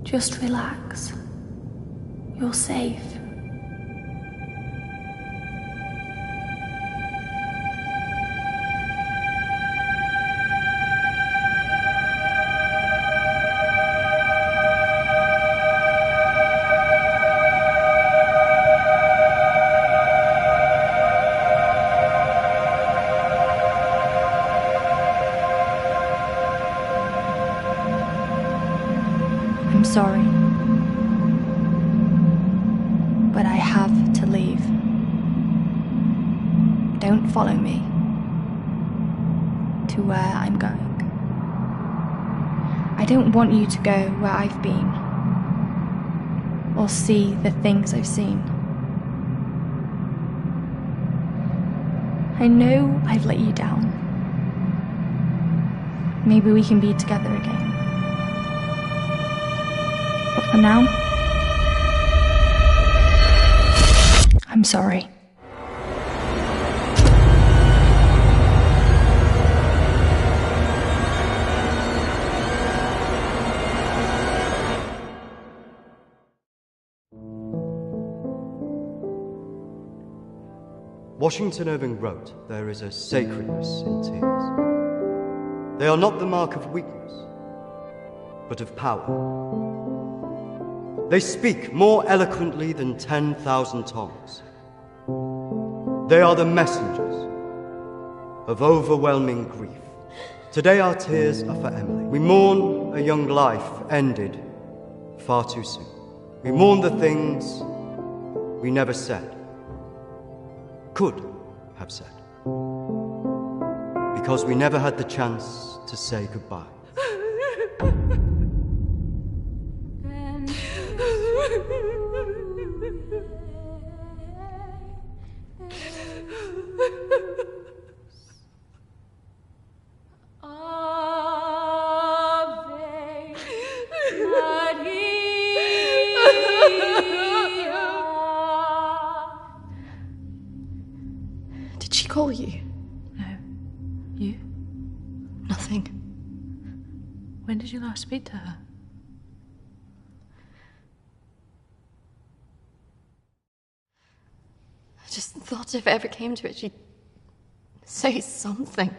Just relax. You're safe. I'm sorry, but I have to leave. Don't follow me to where I'm going. I don't want you to go where I've been or see the things I've seen. I know I've let you down. Maybe we can be together again. But for now, I'm sorry. Washington Irving wrote, "There is a sacredness in tears. They are not the mark of weakness, but of power. They speak more eloquently than 10,000 tongues. They are the messengers of overwhelming grief. Today our tears are for Emily. We mourn a young life ended far too soon. We mourn the things we never said, could have said, because we never had the chance to say goodbye. Did she call you? No. You? Nothing. When did you last speak to her? I just thought if it ever came to it, she'd say something.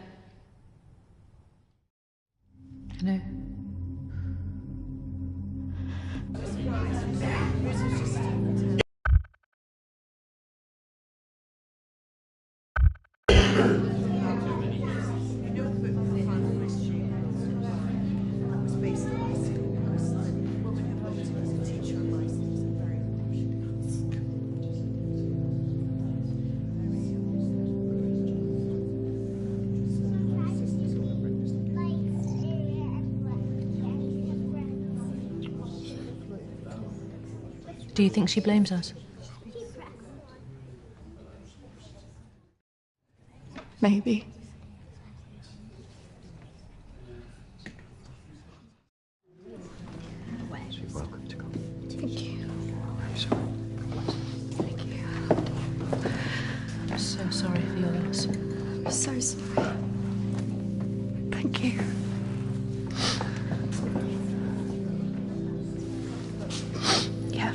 No. Do you think she blames us? Maybe. You're welcome to come. Thank you. I'm sorry. Thank you. I'm so sorry for your loss. I'm so sorry. Thank you. Yeah.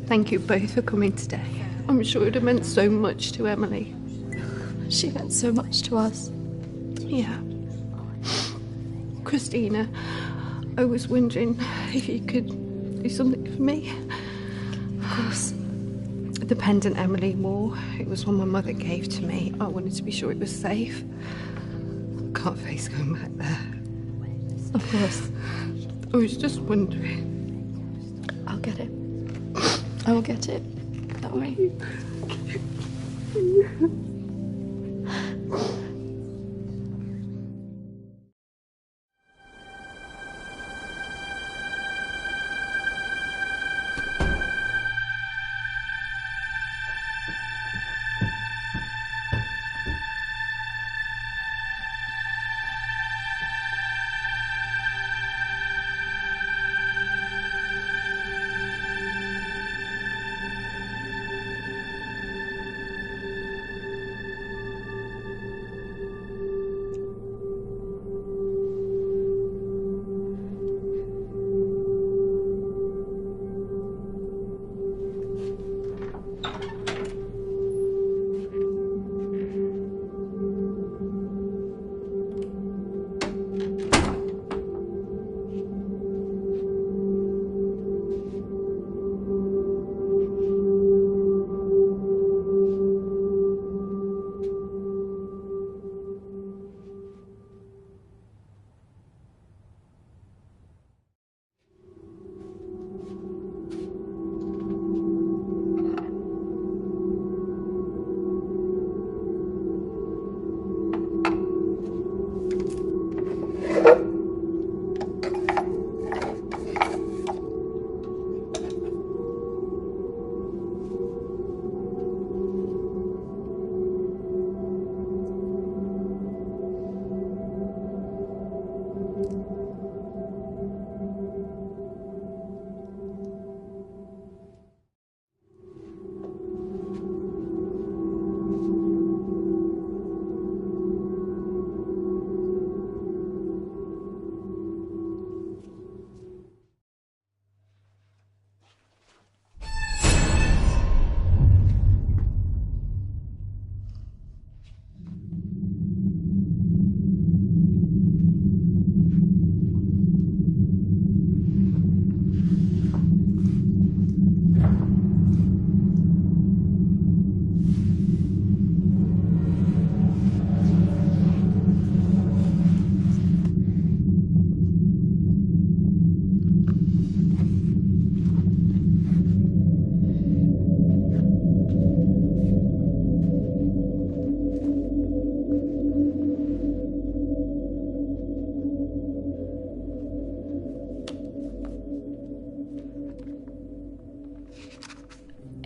Thank you both for coming today. I'm sure it would have meant so much to Emily. She meant so much to us. Yeah. Christina, I was wondering if you could do something for me. Of course. The pendant Emily wore, it was one my mother gave to me. I wanted to be sure it was safe. I can't face going back there. Of course. I was just wondering. I'll get it. I will get it. Don't worry.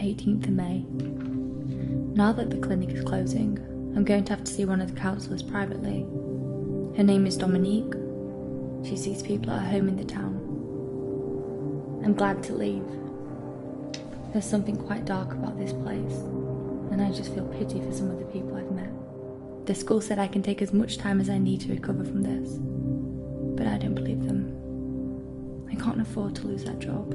18th of May. Now that the clinic is closing, I'm going to have to see one of the counsellors privately. Her name is Dominique. She sees people at her home in the town. I'm glad to leave. There's something quite dark about this place, and I just feel pity for some of the people I've met. The school said I can take as much time as I need to recover from this, but I don't believe them. I can't afford to lose that job.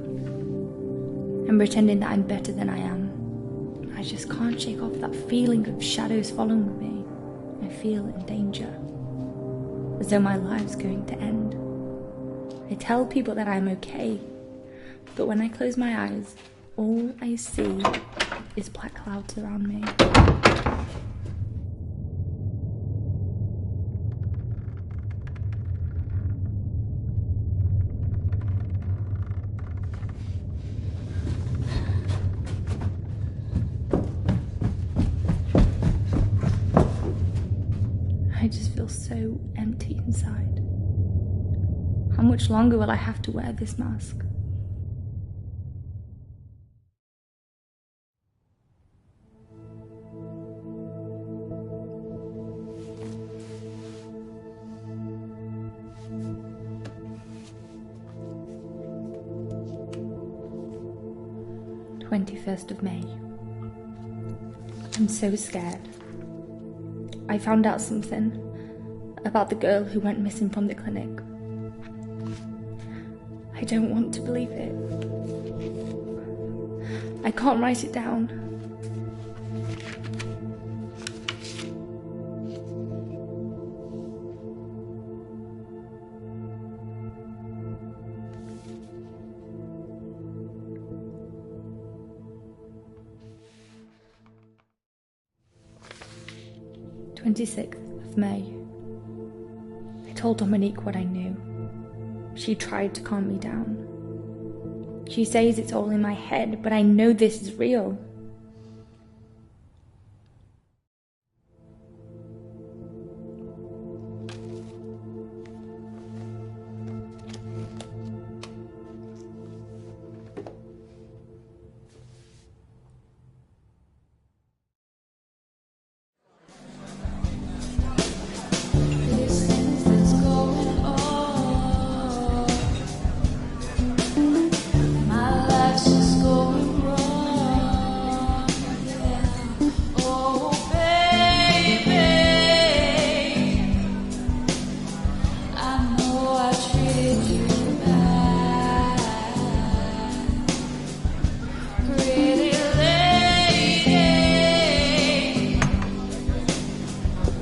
I'm pretending that I'm better than I am. I just can't shake off that feeling of shadows following me. I feel in danger, as though my life's going to end. I tell people that I'm okay, but when I close my eyes, all I see is black clouds around me. I just feel so empty inside. How much longer will I have to wear this mask? of May. I'm so scared. I found out something about the girl who went missing from the clinic. I don't want to believe it. I can't write it down. of May. I told Dominique what I knew. She tried to calm me down. She says it's all in my head, but I know this is real.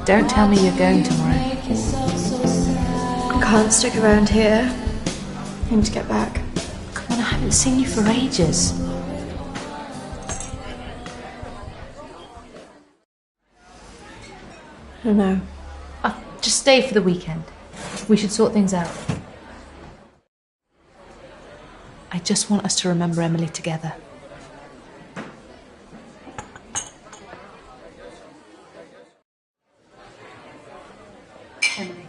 Don't tell me you're going tomorrow. I can't stick around here. I need to get back. Come on, I haven't seen you for ages. I don't know. Just stay for the weekend. We should sort things out. I just want us to remember Emily together. Emily.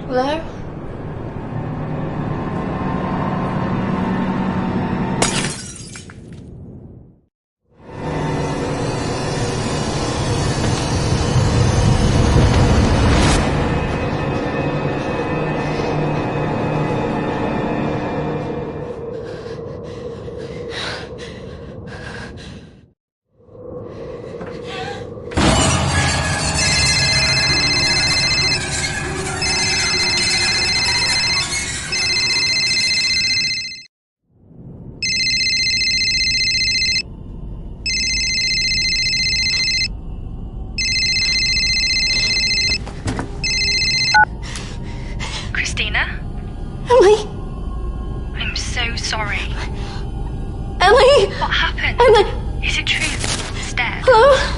Hello? Christina? Emily! I'm so sorry. Emily! What happened? Emily! Is it true that Paul's dead? Hello?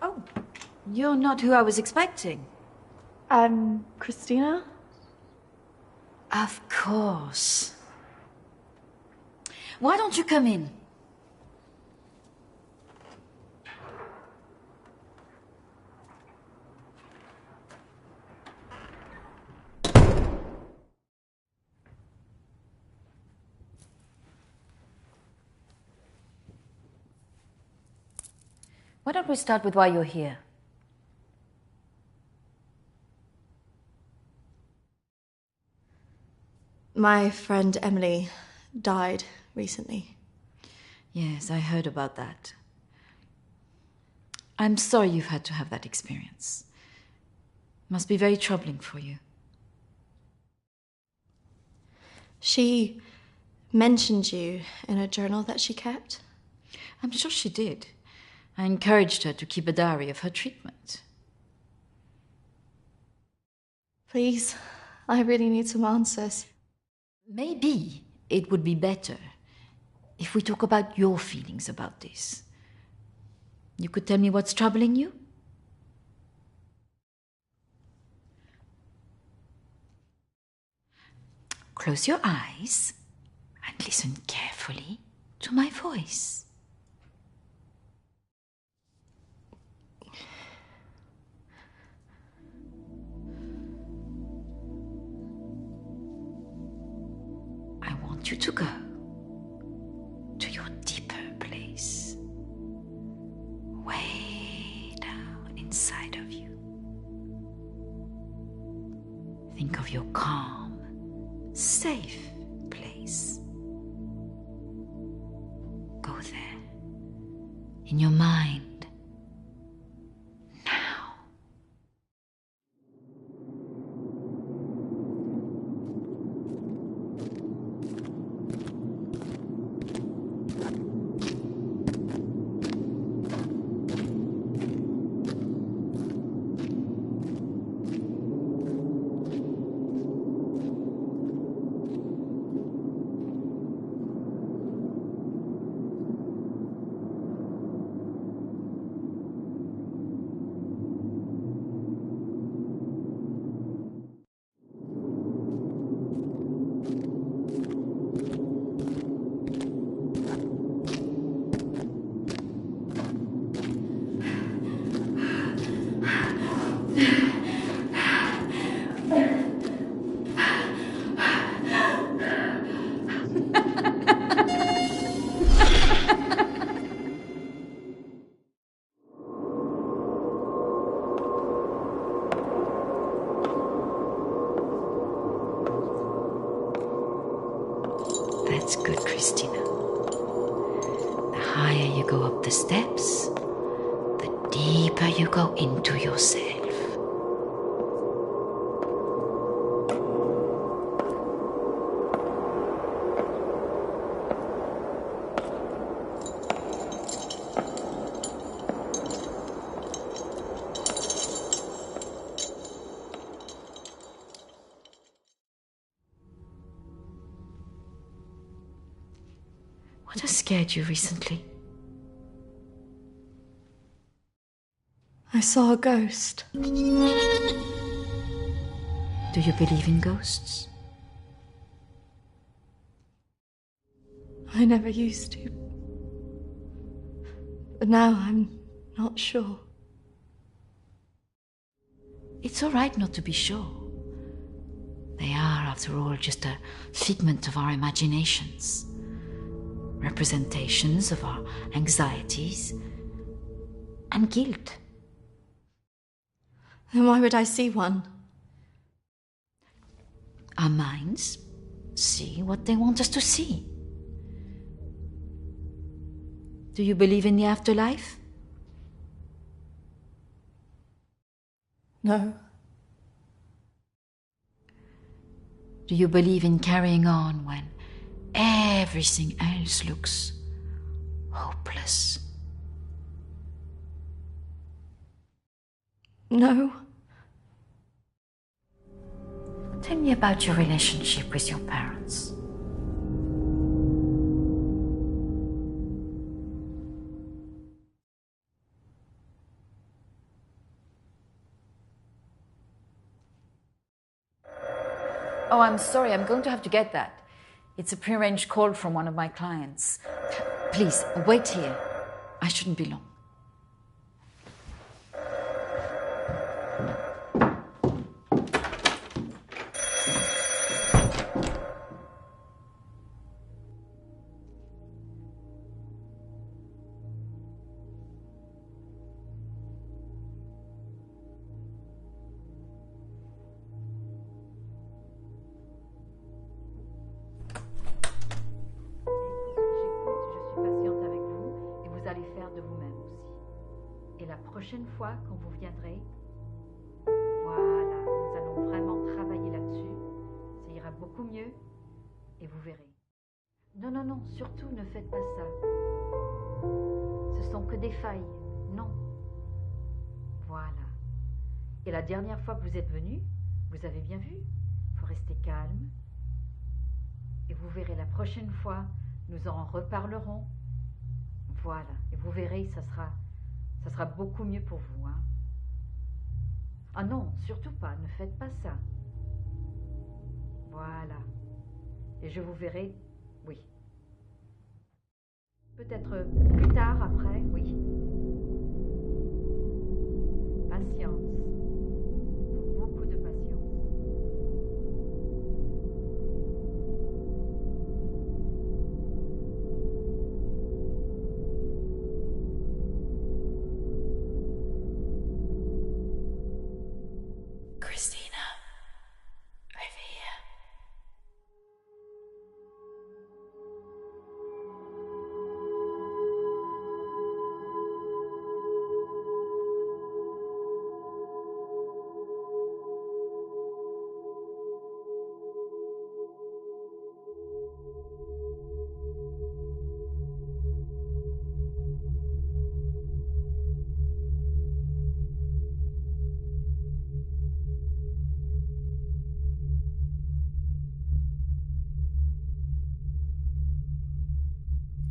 Oh, you're not who I was expecting. Christina? Of course. Why don't you come in? Why don't we start with why you're here? My friend Emily died recently. Yes, I heard about that. I'm sorry you've had to have that experience. Must be very troubling for you. She mentioned you in a journal that she kept. I'm sure she did. I encouraged her to keep a diary of her treatment. Please, I really need some answers. Maybe it would be better if we talk about your feelings about this. You could tell me what's troubling you? Close your eyes and listen carefully to my voice. I want you to go to your deeper place, way down inside of you. Think of your calm, safe place. Go there, in your mind, now. That's good, Christina. The higher you go up the steps, the deeper you go into yourself. scared you recently? I saw a ghost. Do you believe in ghosts? I never used to. But now I'm not sure. It's all right not to be sure. They are, after all, just a figment of our imaginations. Representations of our anxieties and guilt. Then why would I see one? Our minds see what they want us to see. Do you believe in the afterlife? No. Do you believe in carrying on when everything else looks hopeless? No. Tell me about your relationship with your parents. Oh, I'm sorry, I'm going to have to get that. It's a prearranged call from one of my clients. Please, wait here. I shouldn't be long. Prochaine fois, quand vous viendrez, voilà, nous allons vraiment travailler là-dessus. Ça ira beaucoup mieux et vous verrez. Non, non, non, surtout ne faites pas ça. Ce sont que des failles, non. Voilà. Et la dernière fois que vous êtes venu, vous avez bien vu, il faut rester calme. Et vous verrez, la prochaine fois, nous en reparlerons. Voilà, et vous verrez, ça sera beaucoup mieux pour vous, hein. Ah non, surtout pas, ne faites pas ça. Voilà. Et je vous verrai, oui. Peut-être plus tard, après, oui. Patience. Beaucoup de patience.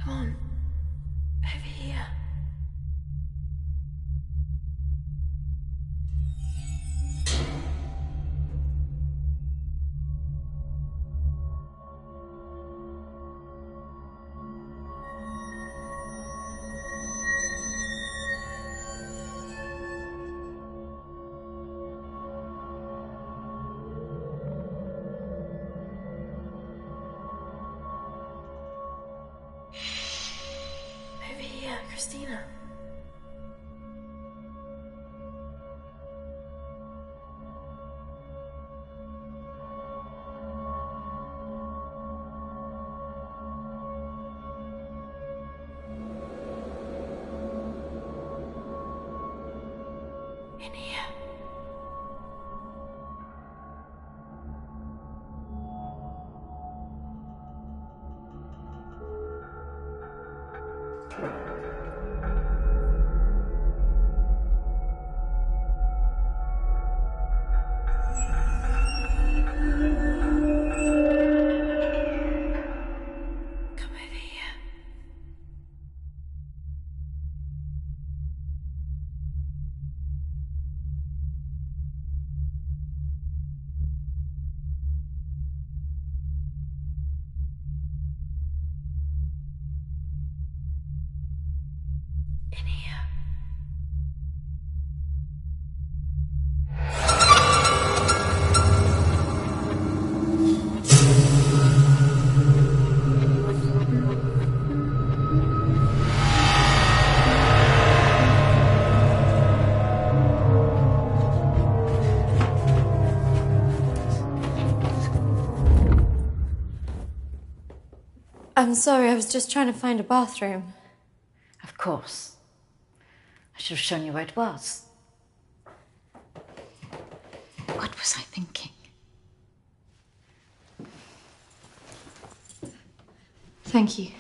Come on. Over here. Over here, Christina. In here. Come over here. I'm sorry, I was just trying to find a bathroom. Of course. I should have shown you where it was. What was I thinking? Thank you.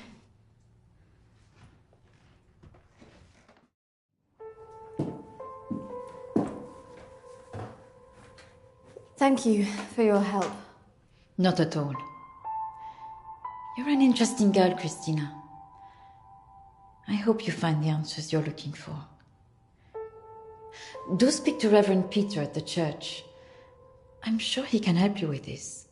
Thank you for your help. Not at all. You're an interesting girl, Christina. I hope you find the answers you're looking for. Do speak to Reverend Peter at the church. I'm sure he can help you with this.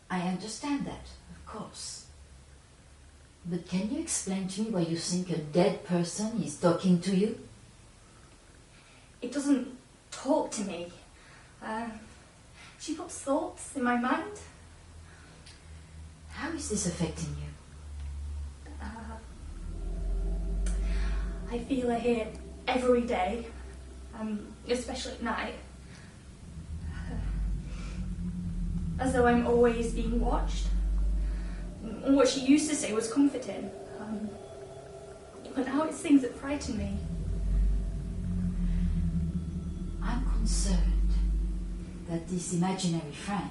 I understand that, of course. But can you explain to me why you think a dead person is talking to you? It doesn't talk to me. She puts thoughts in my mind. How is this affecting you? I feel her here every day, especially at night. As though I'm always being watched. What she used to say was comforting. But now it's things that frighten me. I'm concerned that this imaginary friend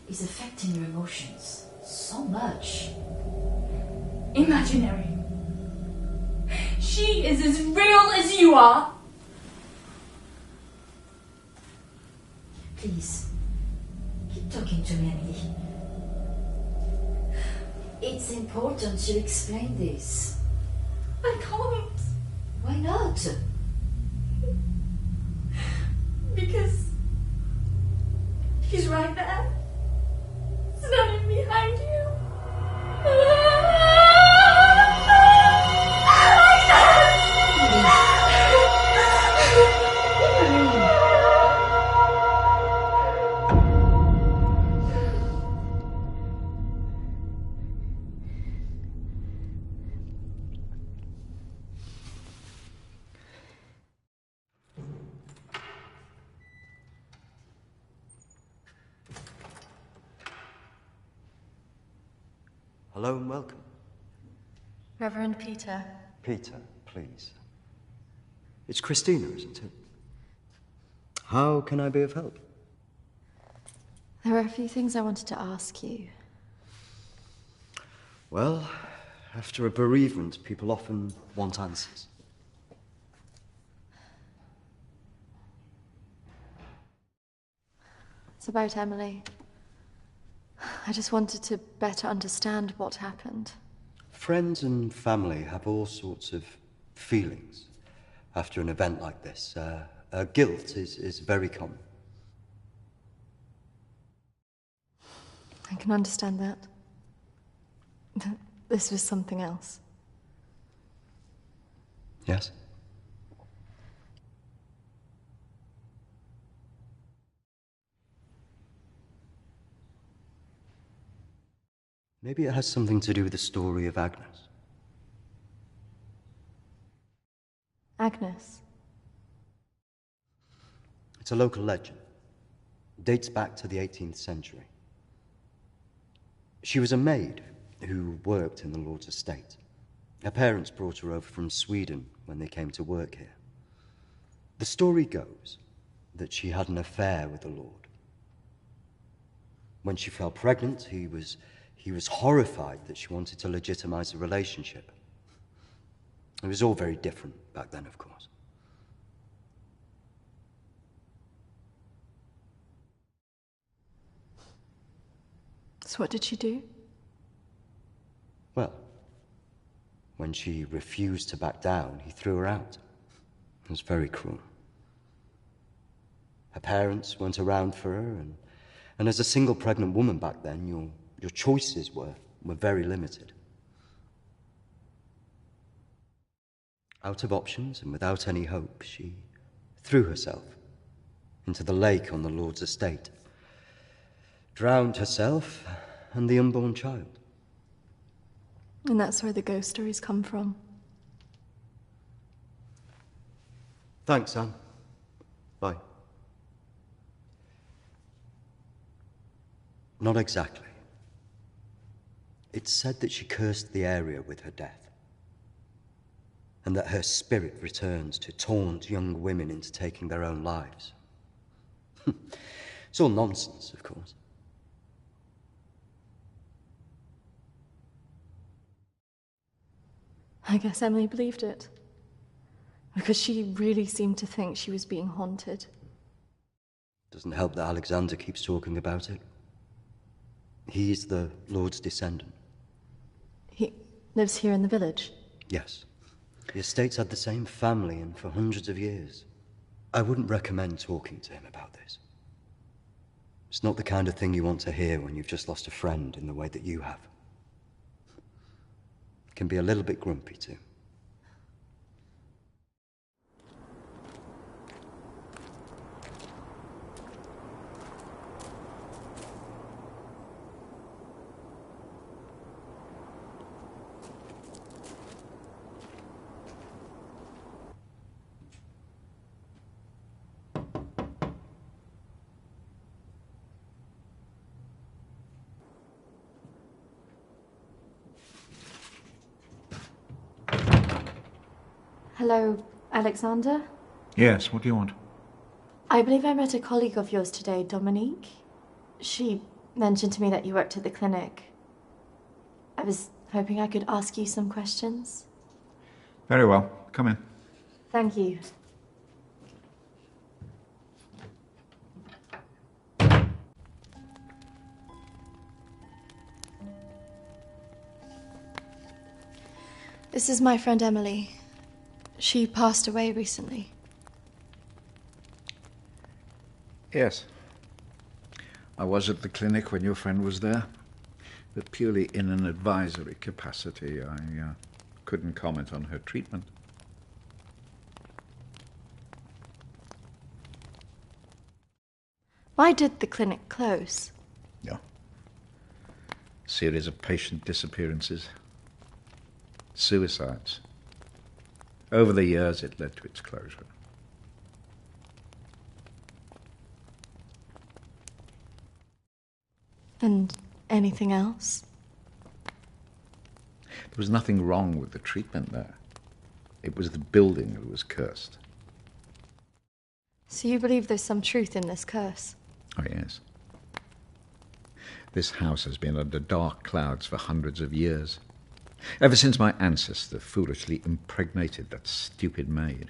is affecting your emotions so much. Imaginary. She is as real as you are. Please, keep talking to me, Emily. It's important you explain this. I can't. Why not? Because she's right there. Standing behind you. Hello and welcome. Reverend Peter. Peter, please. It's Christina, isn't it? How can I be of help? There are a few things I wanted to ask you. Well, after a bereavement, people often want answers. It's about Emily. I just wanted to better understand what happened. Friends and family have all sorts of feelings after an event like this. Guilt is very common. I can understand that. This was something else. Yes? Maybe it has something to do with the story of Agnes. Agnes. It's a local legend. It dates back to the 18th century. She was a maid who worked in the Lord's estate. Her parents brought her over from Sweden when they came to work here. The story goes that she had an affair with the Lord. When she fell pregnant, he was horrified that she wanted to legitimize the relationship. It was all very different back then, of course. So what did she do? Well, when she refused to back down, he threw her out. It was very cruel. Her parents weren't around for her, and as a single pregnant woman back then, your choices were very limited. Out of options and without any hope, she threw herself into the lake on the Lord's estate, drowned herself and the unborn child. And that's where the ghost stories come from. Thanks, Anne. Bye. Not exactly. It's said that she cursed the area with her death, and that her spirit returns to taunt young women into taking their own lives. It's all nonsense, of course. I guess Emily believed it. Because she really seemed to think she was being haunted. Doesn't help that Alexander keeps talking about it. He's the Lord's descendant. He lives here in the village? Yes. The estate's had the same family and for hundreds of years. I wouldn't recommend talking to him about this. It's not the kind of thing you want to hear when you've just lost a friend in the way that you have. It can be a little bit grumpy too. Hello, Alexander? Yes, what do you want? I believe I met a colleague of yours today, Dominique. She mentioned to me that you worked at the clinic. I was hoping I could ask you some questions. Very well. Come in. Thank you. This is my friend Emily. She passed away recently. Yes. I was at the clinic when your friend was there, but purely in an advisory capacity. I couldn't comment on her treatment. Why did the clinic close? No. Series of patient disappearances. Suicides. Over the years, it led to its closure. And anything else? There was nothing wrong with the treatment there. It was the building that was cursed. So you believe there's some truth in this curse? Oh, yes. This house has been under dark clouds for hundreds of years. Ever since my ancestor foolishly impregnated that stupid maid.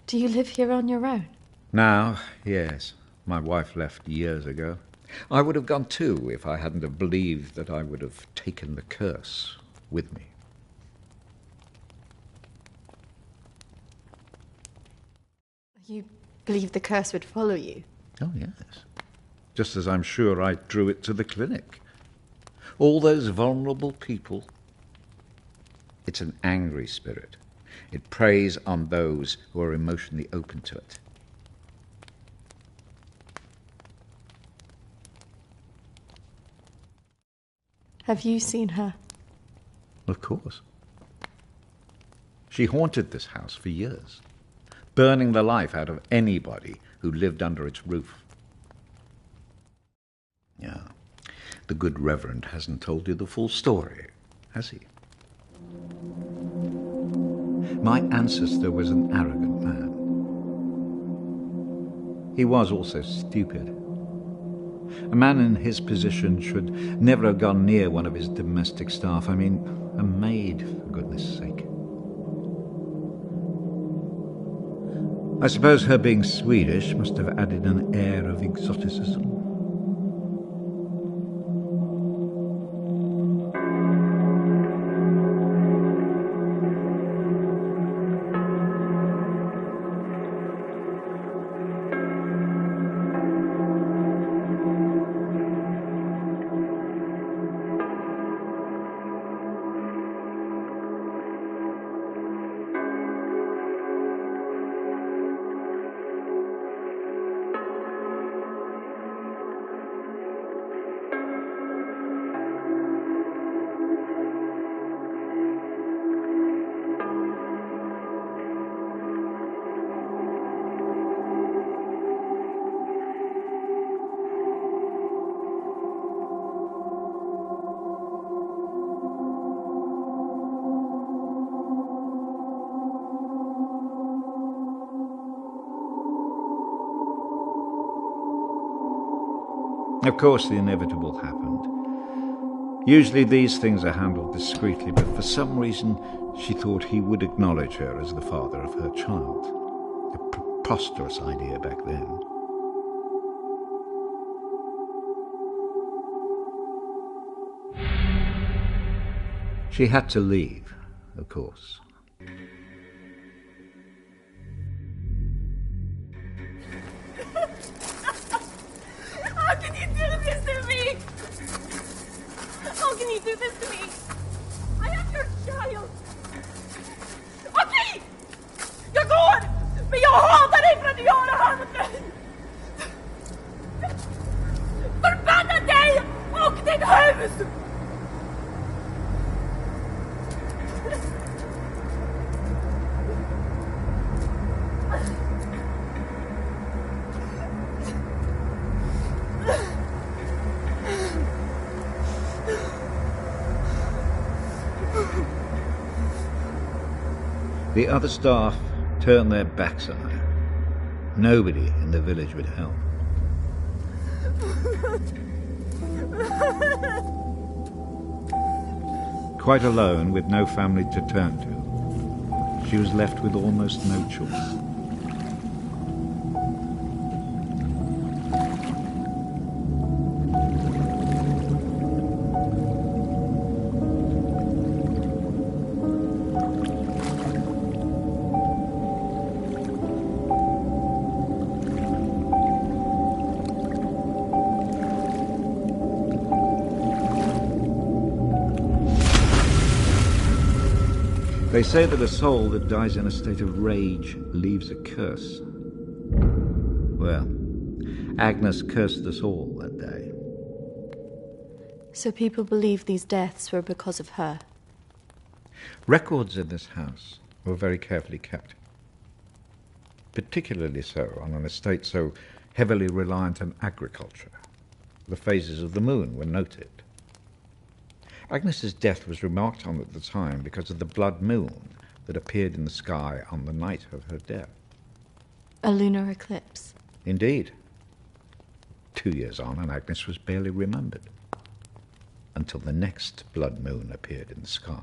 Do you live here on your own? Now, yes. My wife left years ago. I would have gone too if I hadn't have believed that I would have taken the curse with me. You believe the curse would follow you? Oh, yes. Just as I'm sure I drew it to the clinic. All those vulnerable people. It's an angry spirit. It preys on those who are emotionally open to it. Have you seen her? Of course. She haunted this house for years, burning the life out of anybody who lived under its roof. Yeah, the good Reverend hasn't told you the full story, has he? My ancestor was an arrogant man. He was also stupid. A man in his position should never have gone near one of his domestic staff. I mean, a maid, for goodness sake. I suppose her being Swedish must have added an air of exoticism. Of course, the inevitable happened. Usually these things are handled discreetly, but for some reason she thought he would acknowledge her as the father of her child. A preposterous idea back then. She had to leave, of course. How can you do this to me? How can you do this to me? I am your child. Okej! Jag går! Men jag hatar dig för att du gör det här mot mig! Förbanna dig och ditt hus! The other staff turned their backs on her. Nobody in the village would help. Quite alone, with no family to turn to, she was left with almost no choice. They say that a soul that dies in a state of rage leaves a curse. Well, Agnes cursed us all that day. So people believe these deaths were because of her? Records in this house were very carefully kept. Particularly so on an estate so heavily reliant on agriculture. The phases of the moon were noted. Agnes's death was remarked on at the time because of the blood moon that appeared in the sky on the night of her death. A lunar eclipse? Indeed. 2 years on, and Agnes was barely remembered, until the next blood moon appeared in the sky.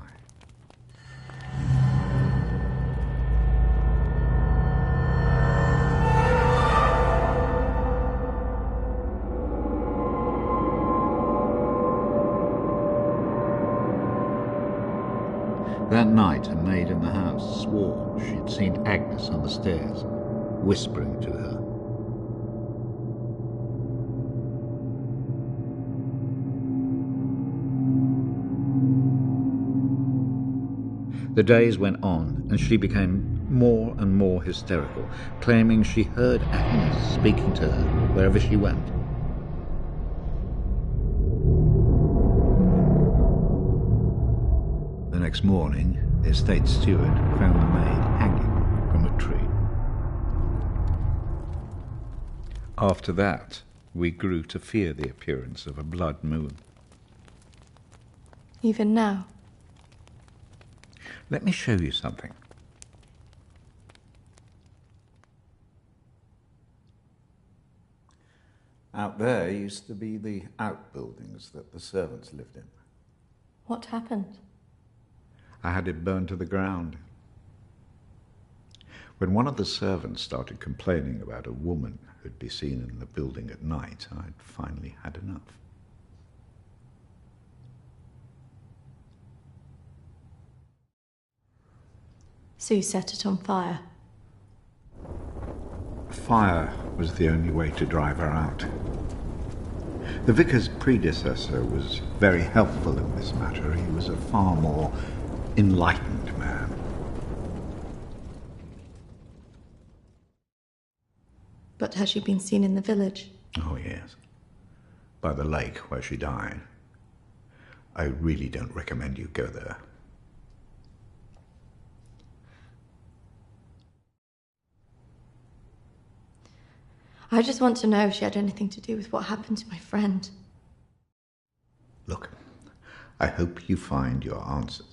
That night, a maid in the house swore she'd seen Agnes on the stairs, whispering to her. The days went on, and she became more and more hysterical, claiming she heard Agnes speaking to her wherever she went. The next morning, the estate steward found the maid hanging from a tree. After that, we grew to fear the appearance of a blood moon. Even now? Let me show you something. Out there used to be the outbuildings that the servants lived in. What happened? I had it burned to the ground. When one of the servants started complaining about a woman who'd be seen in the building at night, I'd finally had enough. So you set it on fire? Fire was the only way to drive her out. The vicar's predecessor was very helpful in this matter. He was a far more enlightened man. But has she been seen in the village? Oh, yes. By the lake where she died. I really don't recommend you go there. I just want to know if she had anything to do with what happened to my friend. Look, I hope you find your answers.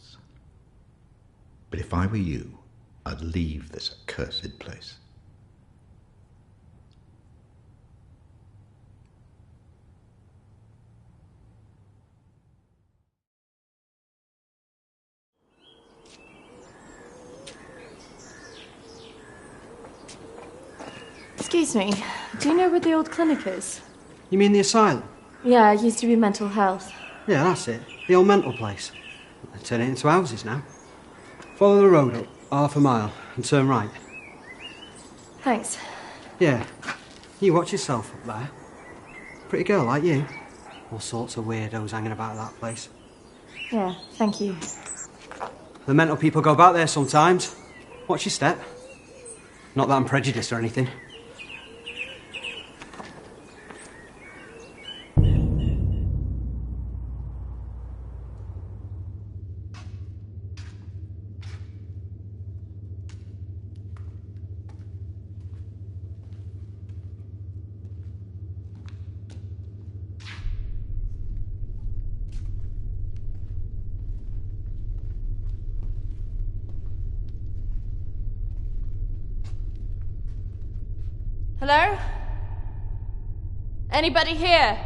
But if I were you, I'd leave this accursed place. Excuse me, do you know where the old clinic is? You mean the asylum? Yeah, it used to be mental health. Yeah, that's it. The old mental place. They're turning it into houses now. Follow the road up, half a mile, and turn right. Thanks. Yeah. You watch yourself up there. Pretty girl like you. All sorts of weirdos hanging about that place. Yeah, thank you. The mental people go back there sometimes. Watch your step. Not that I'm prejudiced or anything. Hello? Anybody here?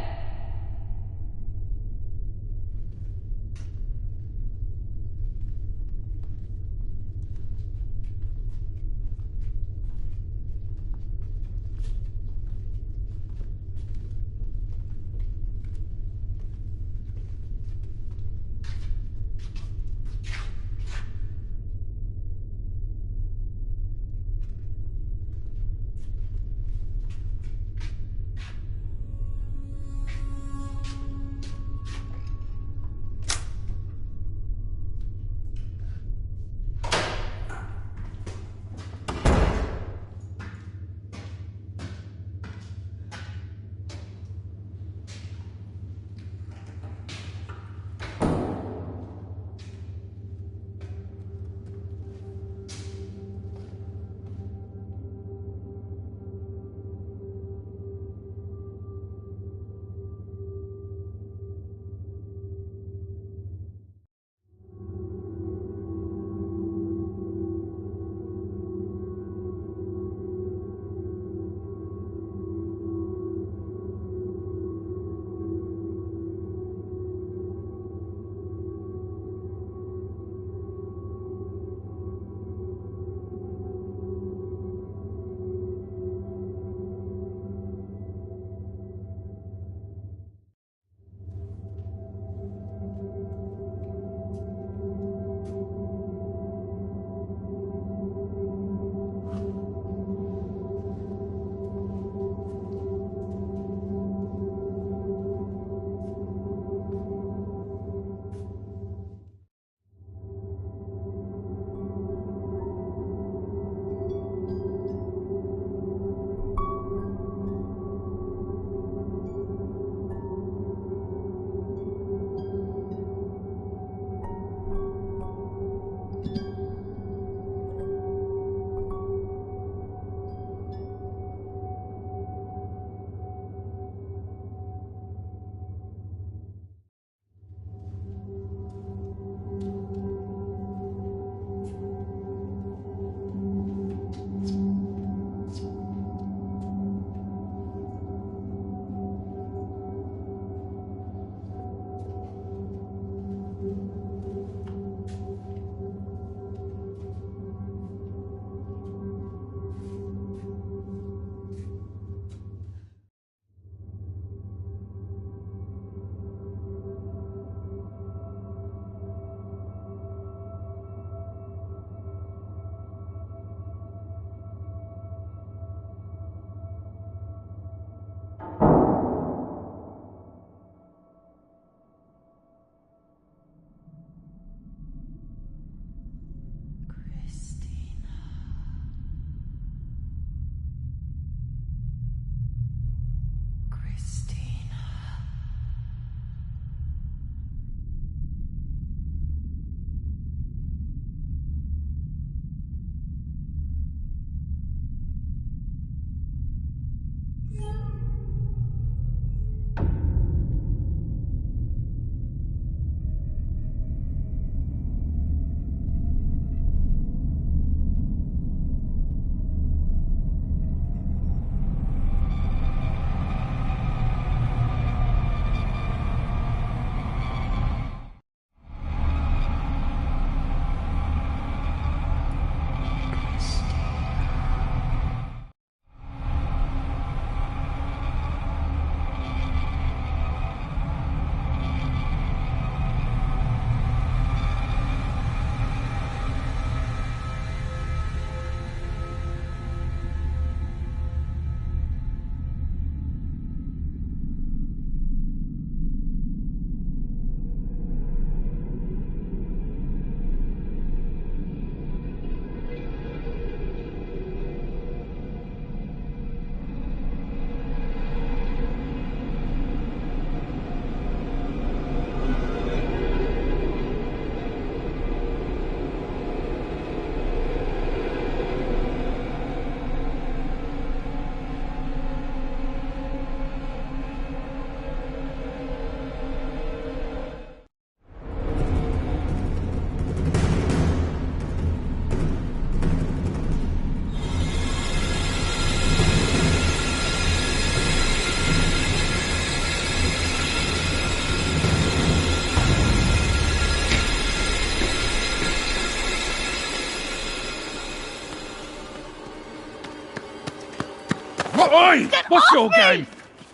Oi! What's your game?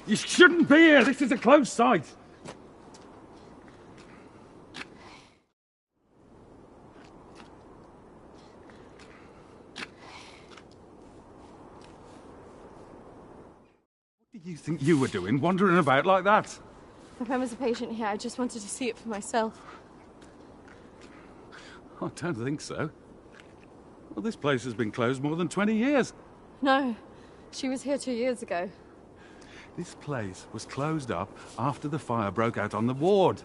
You shouldn't be here. This is a closed site. What do you think you were doing, wandering about like that? If I was a patient here, I just wanted to see it for myself. I don't think so. Well, this place has been closed more than 20 years. No, she was here 2 years ago. This place was closed up after the fire broke out on the ward.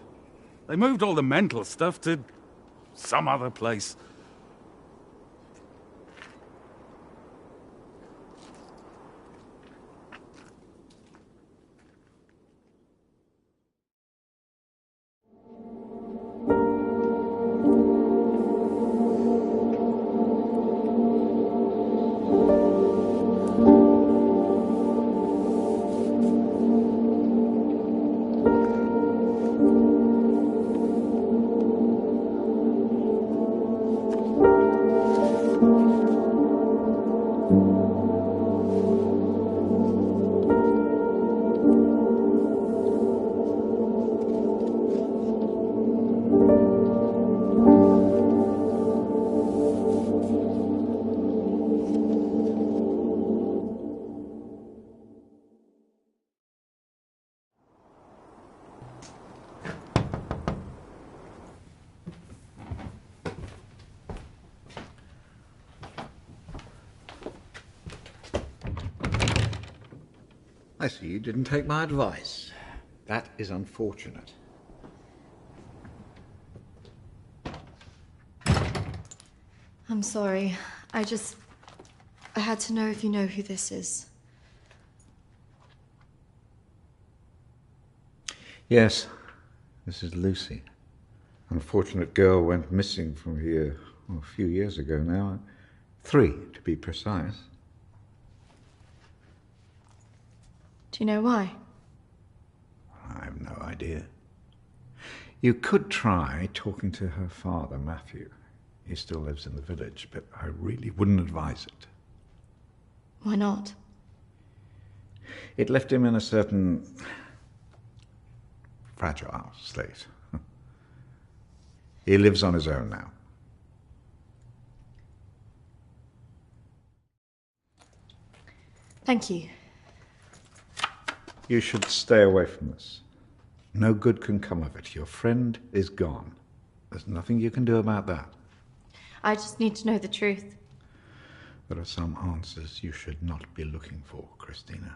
They moved all the mental stuff to some other place. I see you didn't take my advice. That is unfortunate. I'm sorry. I had to know if you know who this is. Yes, this is Lucy. Unfortunate girl went missing from here a few years ago now. 3, to be precise. Do you know why? I have no idea. You could try talking to her father, Matthew. He still lives in the village, but I really wouldn't advise it. Why not? It left him in a certain fragile state. He lives on his own now. Thank you. You should stay away from this. No good can come of it. Your friend is gone. There's nothing you can do about that. I just need to know the truth. There are some answers you should not be looking for, Christina.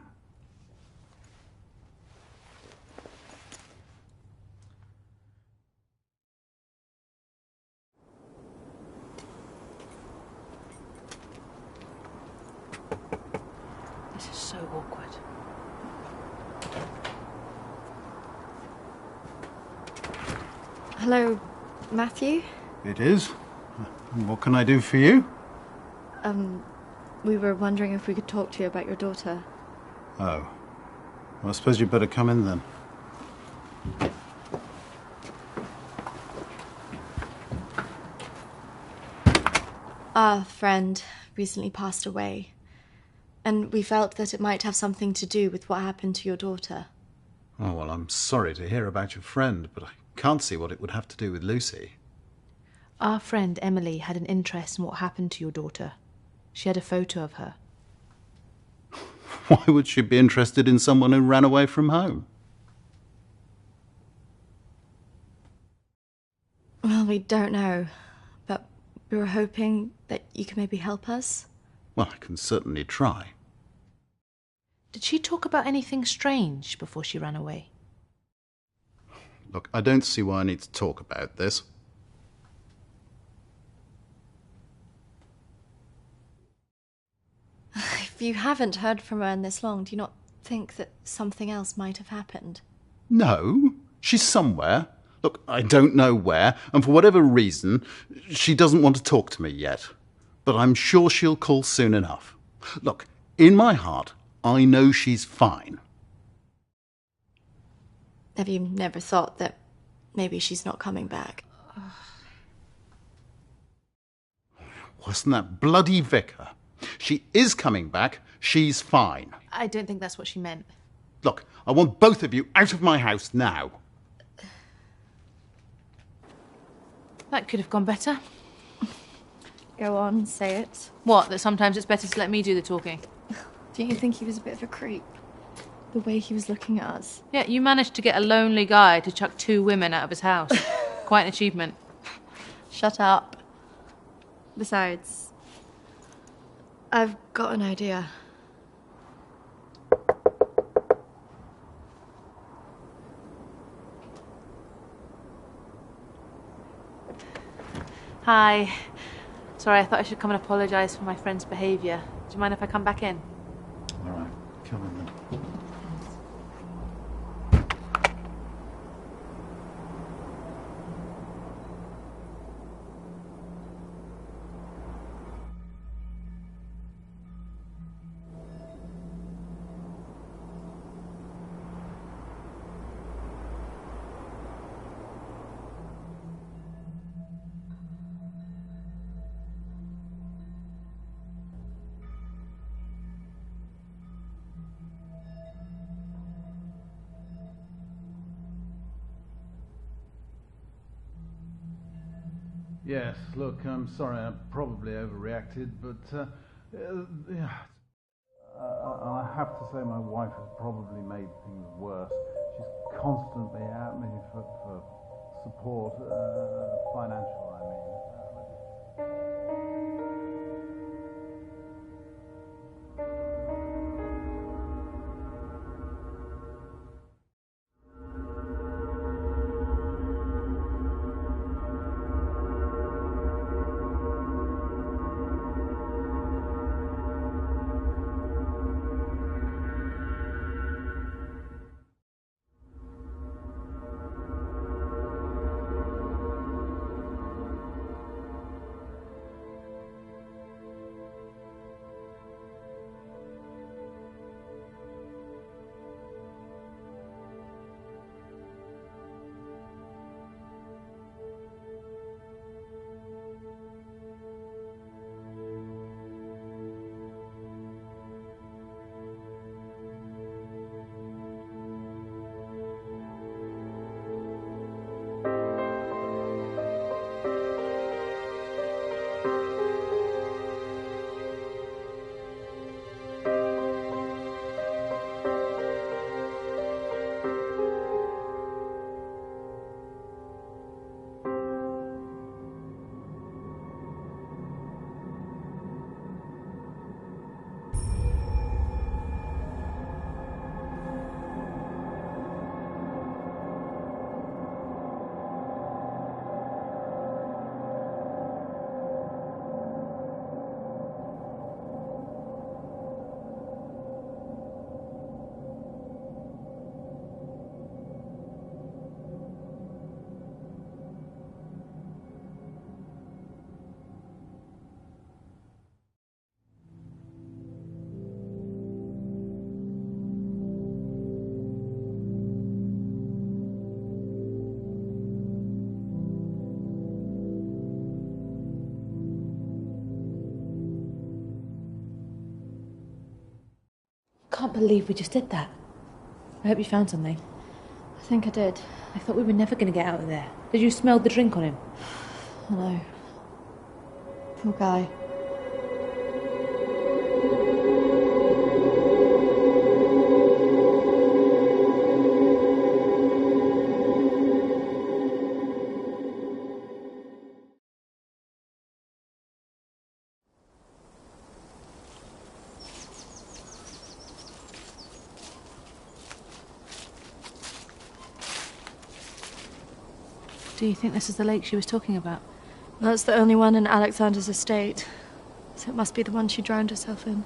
This is so awkward. Hello, Matthew? It is. What can I do for you? We were wondering if we could talk to you about your daughter. Oh. Well, I suppose you'd better come in then. Our friend recently passed away, and we felt that it might have something to do with what happened to your daughter. Oh, well, I'm sorry to hear about your friend, but I can't see what it would have to do with Lucy. Our friend Emily had an interest in what happened to your daughter. She had a photo of her. Why would she be interested in someone who ran away from home? Well, we don't know, but we were hoping that you could maybe help us. Well, I can certainly try. Did she talk about anything strange before she ran away? Look, I don't see why I need to talk about this. If you haven't heard from her in this long, do you not think that something else might have happened? No, she's somewhere. Look, I don't know where, and for whatever reason, she doesn't want to talk to me yet. But I'm sure she'll call soon enough. Look, in my heart, I know she's fine. Have you never thought that maybe she's not coming back? Wasn't that bloody vicar? She is coming back. She's fine. I don't think that's what she meant. Look, I want both of you out of my house now. That could have gone better. Go on, say it. What, that sometimes it's better to let me do the talking? Don't you think he was a bit of a creep? The way he was looking at us. Yeah, you managed to get a lonely guy to chuck 2 women out of his house. Quite an achievement. Shut up. Besides, I've got an idea. Hi. Sorry, I thought I should come and apologise for my friend's behaviour. Do you mind if I come back in? All right, come in then. Yes, look, I'm sorry, I probably overreacted, but yeah, I have to say my wife has probably made things worse. She's constantly at me for support, financial, I mean. Can't believe we just did that. I hope you found something. I think I did. I thought we were never going to get out of there. Did you smell the drink on him? I know. Poor guy. Do you think this is the lake she was talking about? That's the only one in Alexander's estate, so it must be the one she drowned herself in.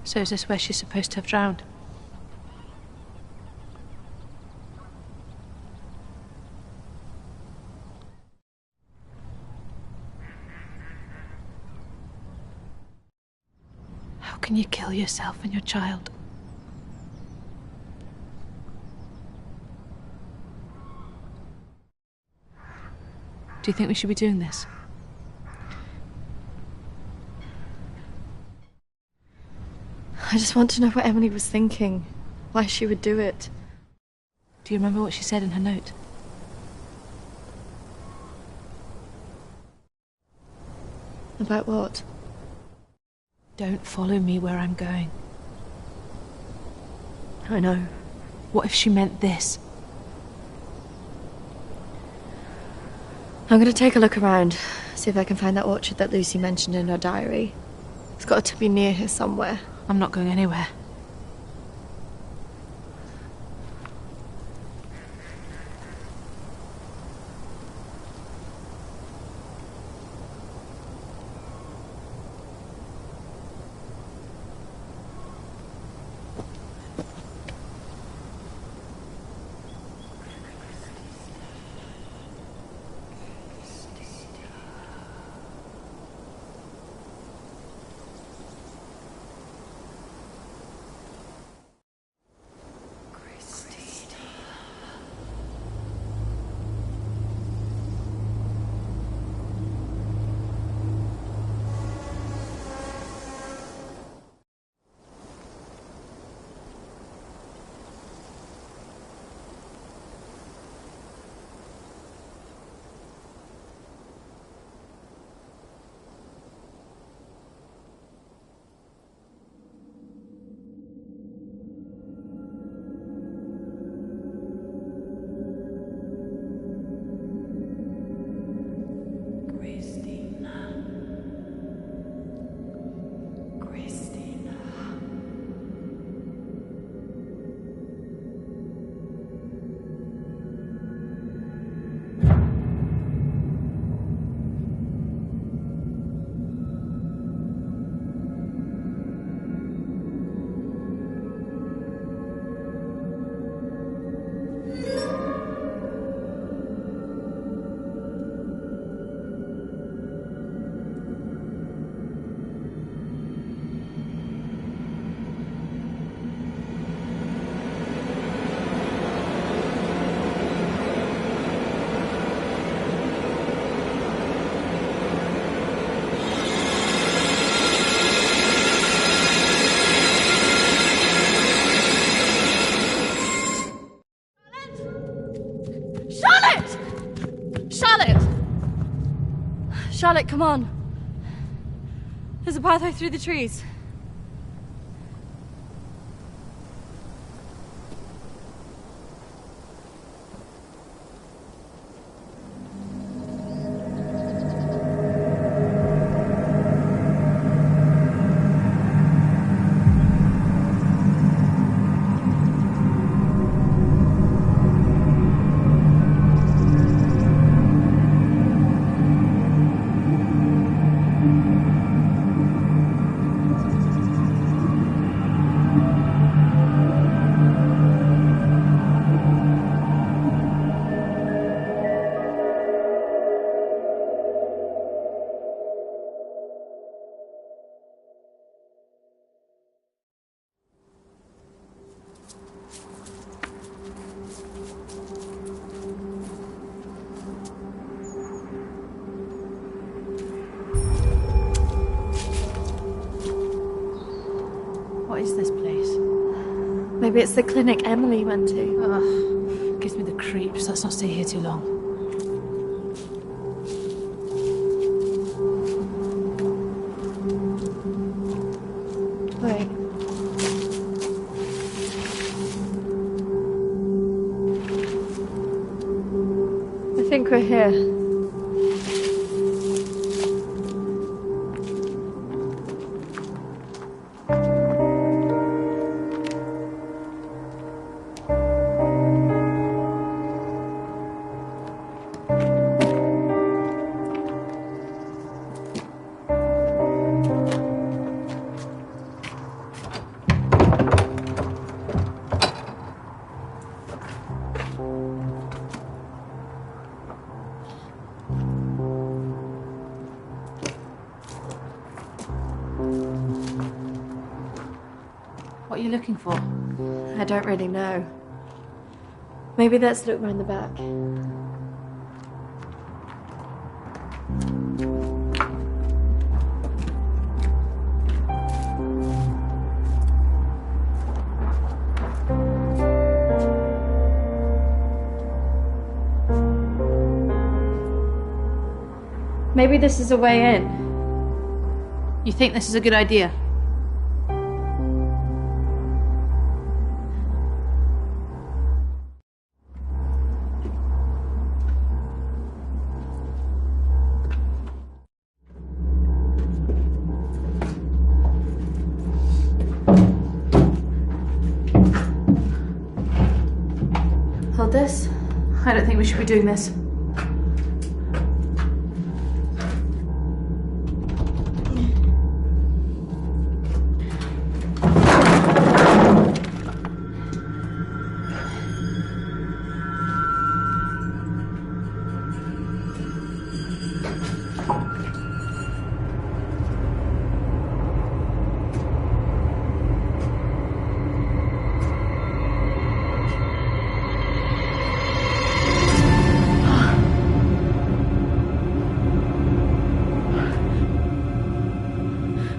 So is this where she's supposed to have drowned? How can you kill yourself and your child? Do you think we should be doing this? I just want to know what Emily was thinking. Why she would do it. Do you remember what she said in her note? About what? Don't follow me where I'm going. I know. What if she meant this? I'm going to take a look around, see if I can find that orchard that Lucy mentioned in her diary. It's got to be near here somewhere. I'm not going anywhere. Charlotte, come on. There's a pathway through the trees. What is this place? Maybe it's the clinic Emily went to. Ugh, gives me the creeps. Let's not stay here too long. Wait. I think we're here. What are you looking for? I don't really know. Maybe let's look round the back. Maybe this is a way in. You think this is a good idea? Hold this. I don't think we should be doing this.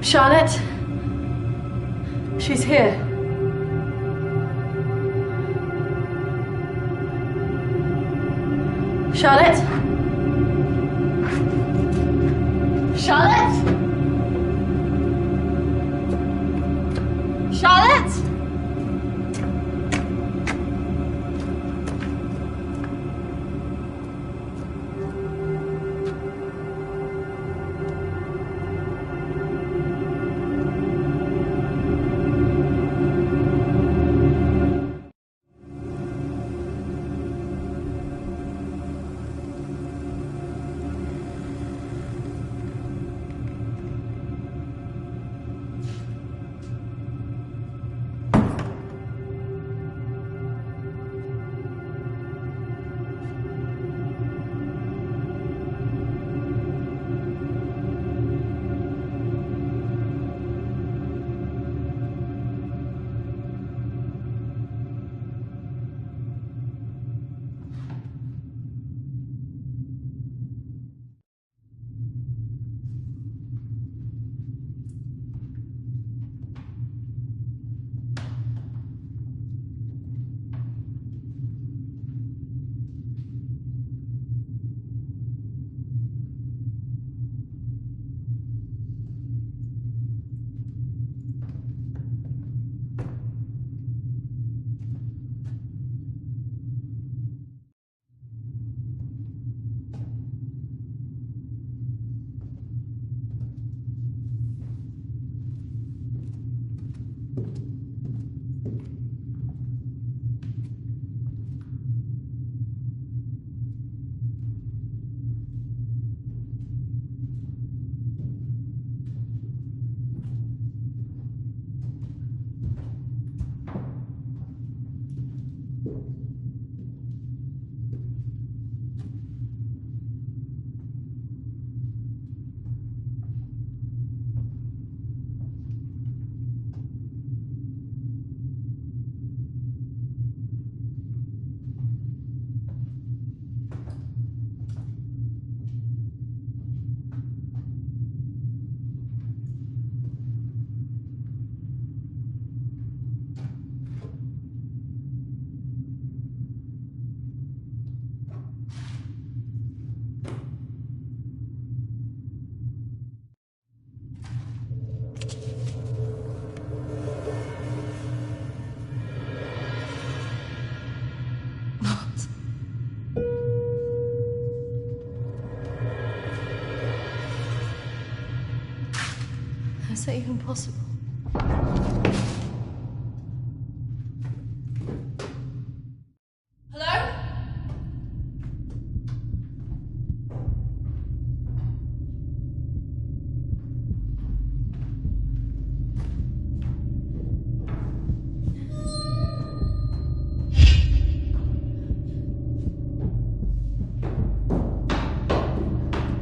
Charlotte? She's here. Charlotte? Charlotte? Charlotte? Is that even possible? Hello?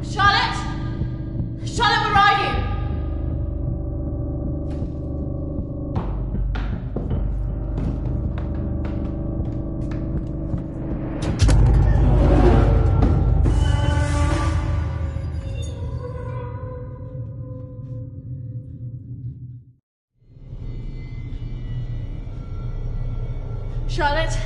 Charlotte? Charlotte, where are you? Charlotte?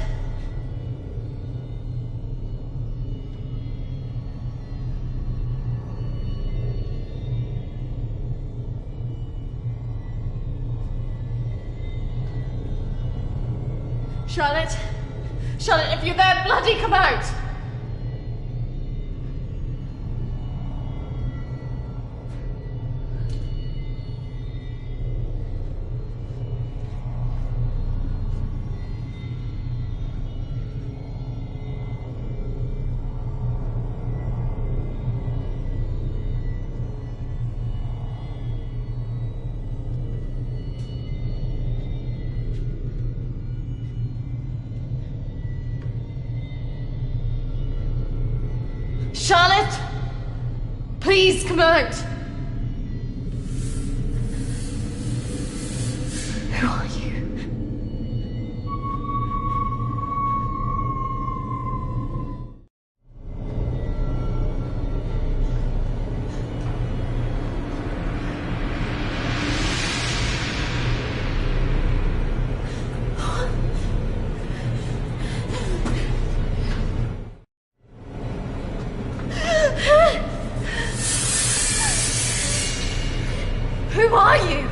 Charlotte? Charlotte, if you're there, bloody come out! Charlotte! Please come out! Who are you? Who are you?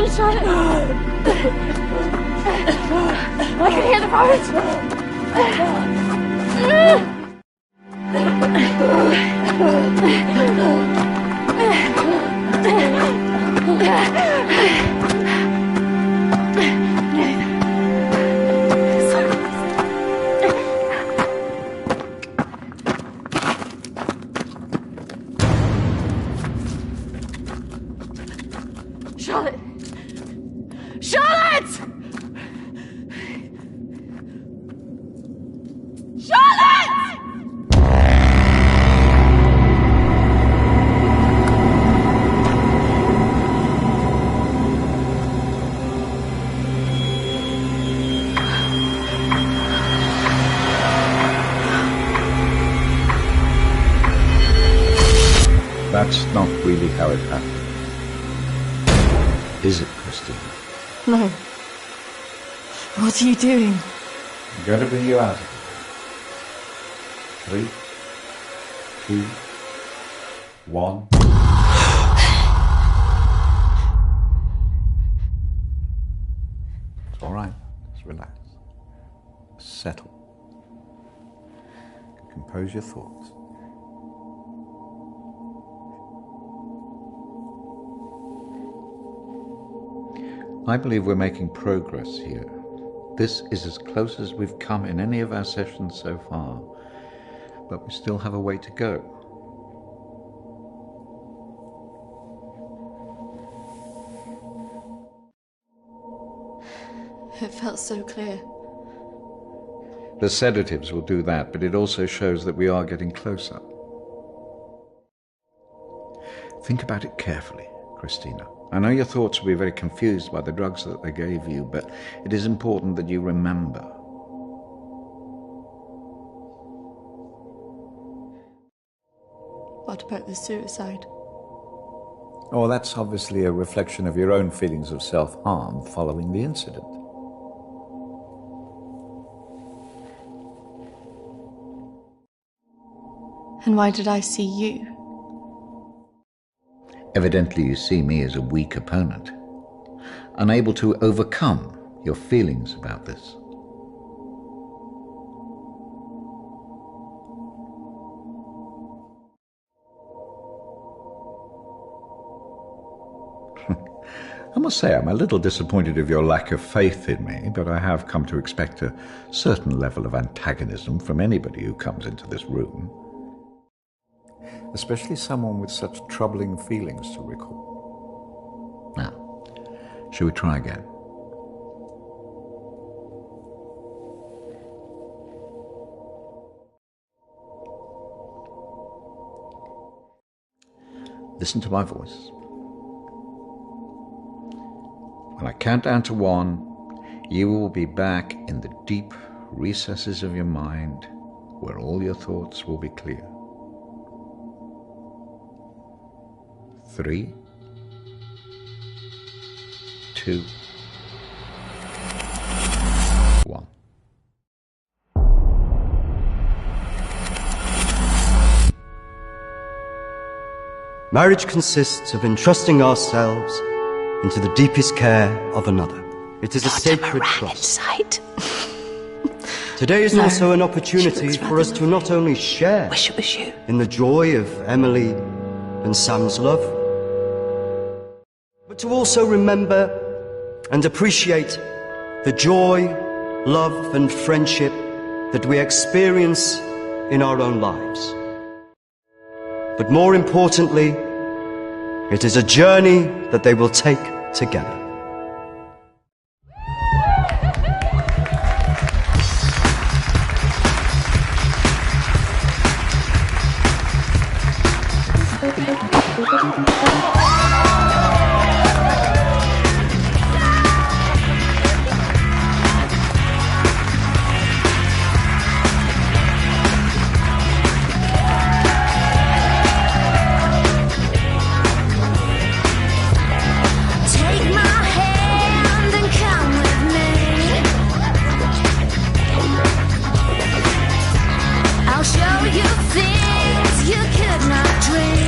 on, Charlotte. I can hear the roads. Charlotte! Charlotte! Charlotte! That's not really how it happened. Is it, Christina? No. What are you doing? I'm going to bring you out of here. 3, 2, 1. It's all right. Just relax. Settle. Compose your thoughts. I believe we're making progress here. This is as close as we've come in any of our sessions so far, but we still have a way to go. It felt so clear. The sedatives will do that, but it also shows that we are getting closer. Think about it carefully, Christina. I know your thoughts will be very confused by the drugs that they gave you, but it is important that you remember. What about the suicide? Oh, that's obviously a reflection of your own feelings of self-harm following the incident. And why did I see you? Evidently you see me as a weak opponent, unable to overcome your feelings about this. I must say I'm a little disappointed of your lack of faith in me, but I have come to expect a certain level of antagonism from anybody who comes into this room. Especially someone with such troubling feelings to recall. Now, shall we try again? Listen to my voice. When I count down to 1, you will be back in the deep recesses of your mind where all your thoughts will be clear. 3, 2, 1. Marriage consists of entrusting ourselves into the deepest care of another. It is a sacred trust. Today is also an opportunity for us to not only share in the joy of Emily and Sam's love, but to also remember and appreciate the joy, love and friendship that we experience in our own lives. But more importantly, it is a journey that they will take together. Show you things you could not dream.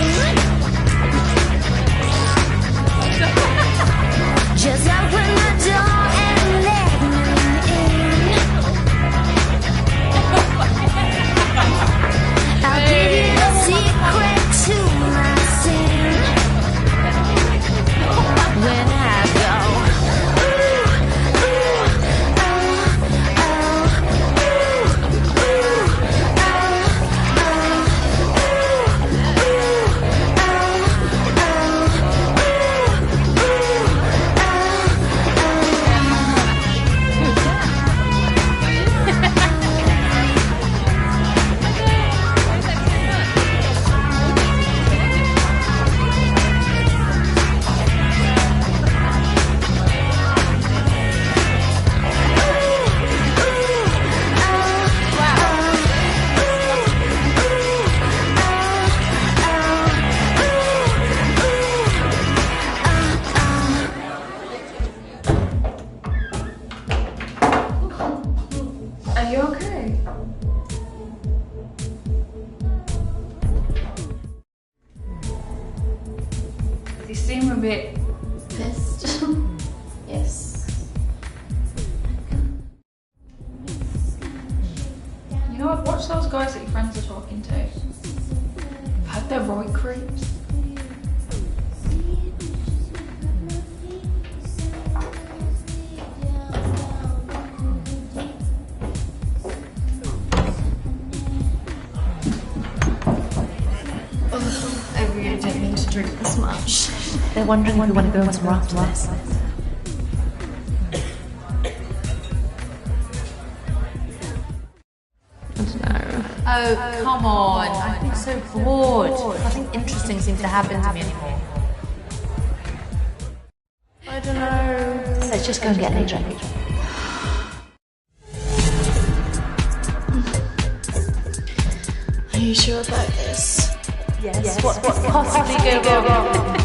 They seem a bit pissed. Yes. You know what? Watch those guys that your friends are talking to. I've had their right creeps. I really don't mean to drink this much. They're wondering if we want to go on some raft after this. Oh, come on. I've been so bored. Nothing interesting seems to happen to me anymore. I don't know. Let's just go and get a drink. Are you sure about this? Yes. What could possibly go wrong?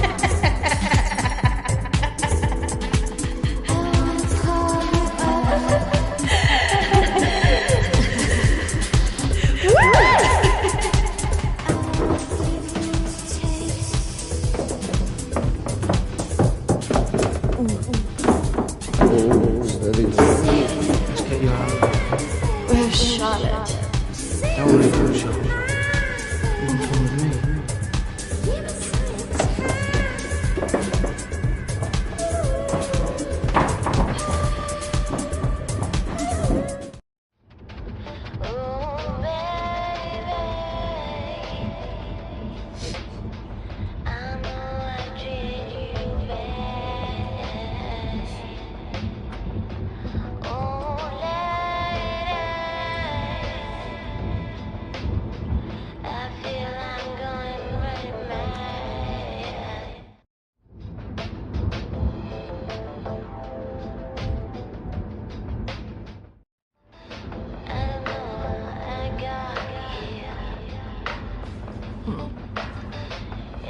Let's get you out. Where's Charlotte? Don't worry about Charlotte. You can come with me.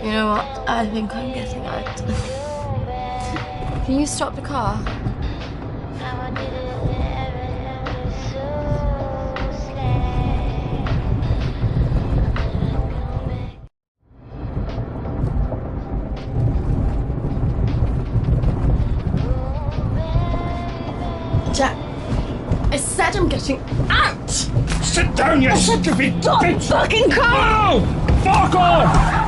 You know what? I think I'm getting out. Can you stop the car? Jack, I said I'm getting out! Sit down, you stupid bitch! Fucking car! No! Fuck off!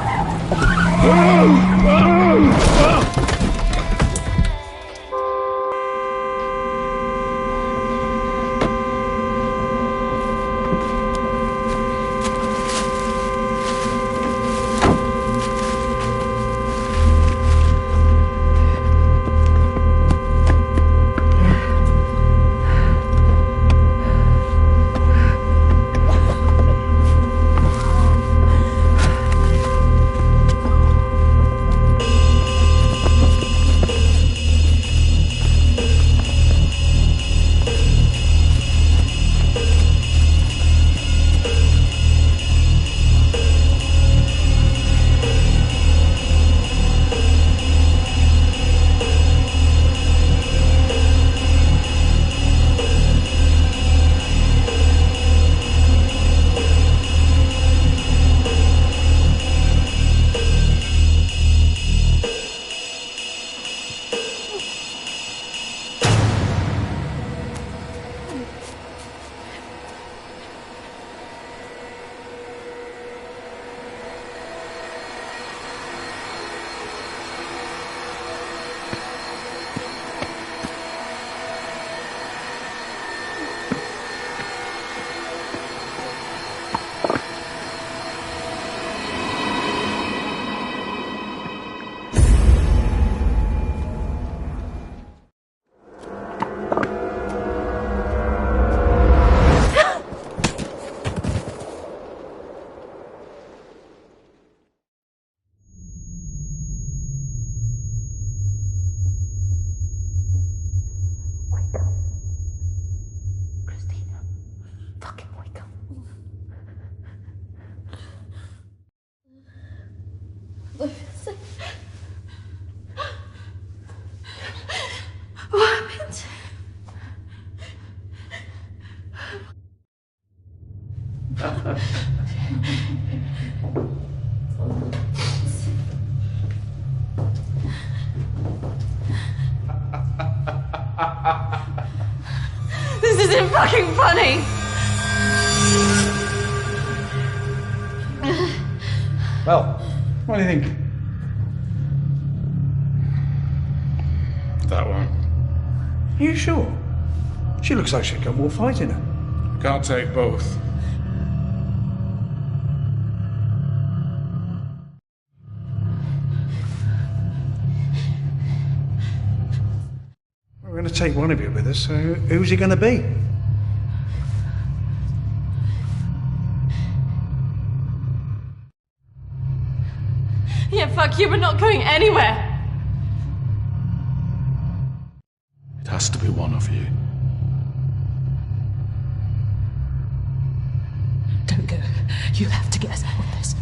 What happened? This isn't fucking funny! Well, what do you think? That one. Are you sure? She looks like she's got more fight in her. Can't take both. We're going to take one of you with us, so who's he going to be? Yeah, fuck you, we're not going anywhere! It has to be one of you. Don't go. You have to get us out of this.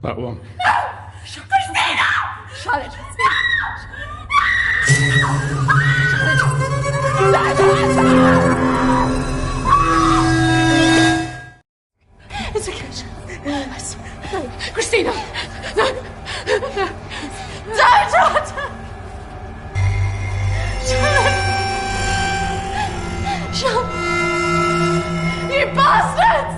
That one. Christina! Charlotte! It's okay. Christina! No! No! Don't! Charlotte! You bastards!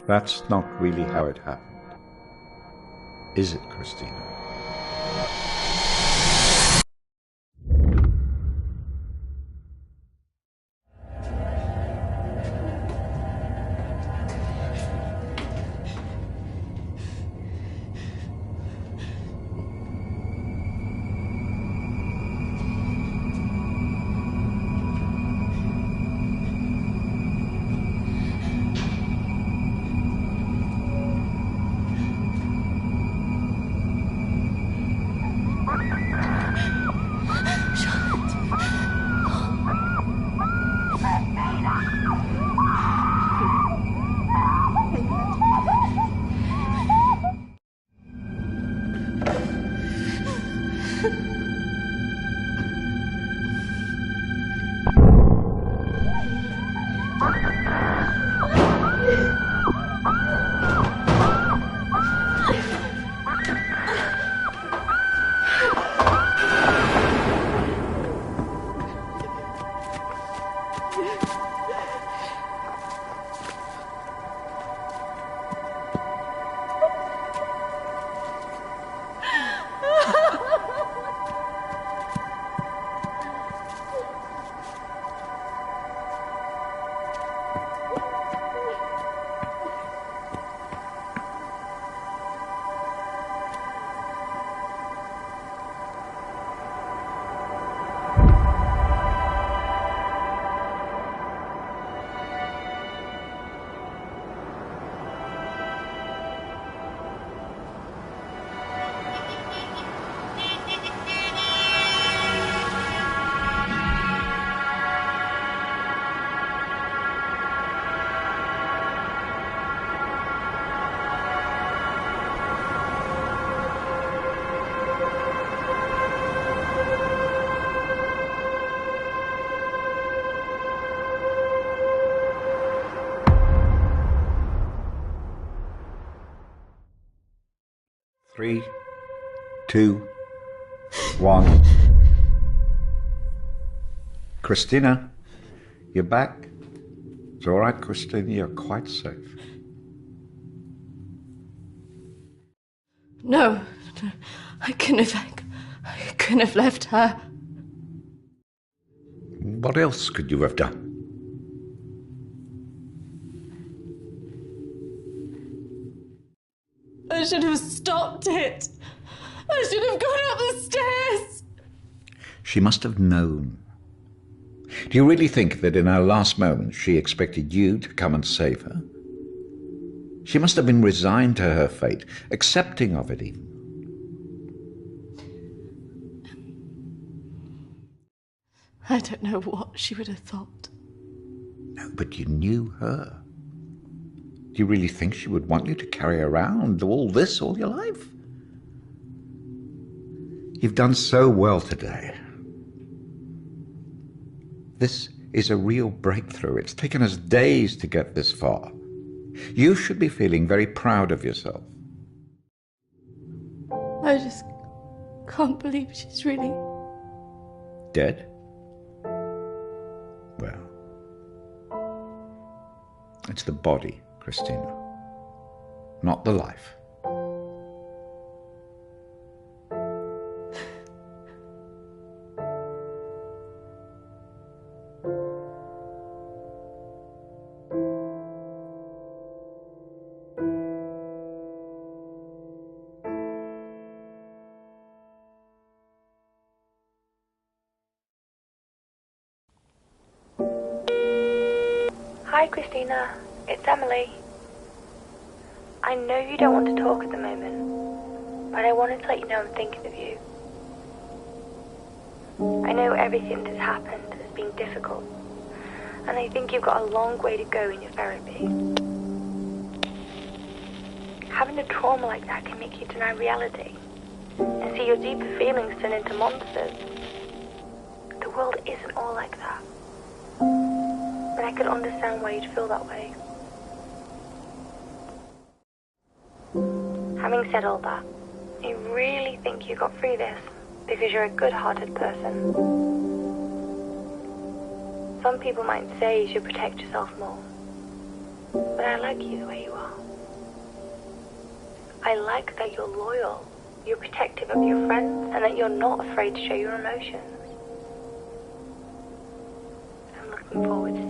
That's not really how it happened. Is it, Christina? Three, 2, 1. Christina, you're back. It's all right, Christina, you're quite safe. No, I couldn't have left her. What else could you have done? I should have stopped it. I should have gone up the stairs. She must have known. Do you really think that in her last moments she expected you to come and save her? She must have been resigned to her fate, accepting of it even. I don't know what she would have thought. No, but you knew her. Do you really think she would want you to carry around all this all your life? You've done so well today. This is a real breakthrough. It's taken us days to get this far. You should be feeling very proud of yourself. I just can't believe she's really... Dead? Well, it's the body, Christina, not the life. Hi, Christina. It's Emily. I know you don't want to talk at the moment, but I wanted to let you know I'm thinking of you. I know everything that's happened has been difficult, and I think you've got a long way to go in your therapy. Having a trauma like that can make you deny reality and see your deeper feelings turn into monsters. The world isn't all like that. But I could understand why you'd feel that way. Having said all that, I really think you got through this because you're a good-hearted person. Some people might say you should protect yourself more, but I like you the way you are. I like that you're loyal, you're protective of your friends, and that you're not afraid to show your emotions. I'm looking forward to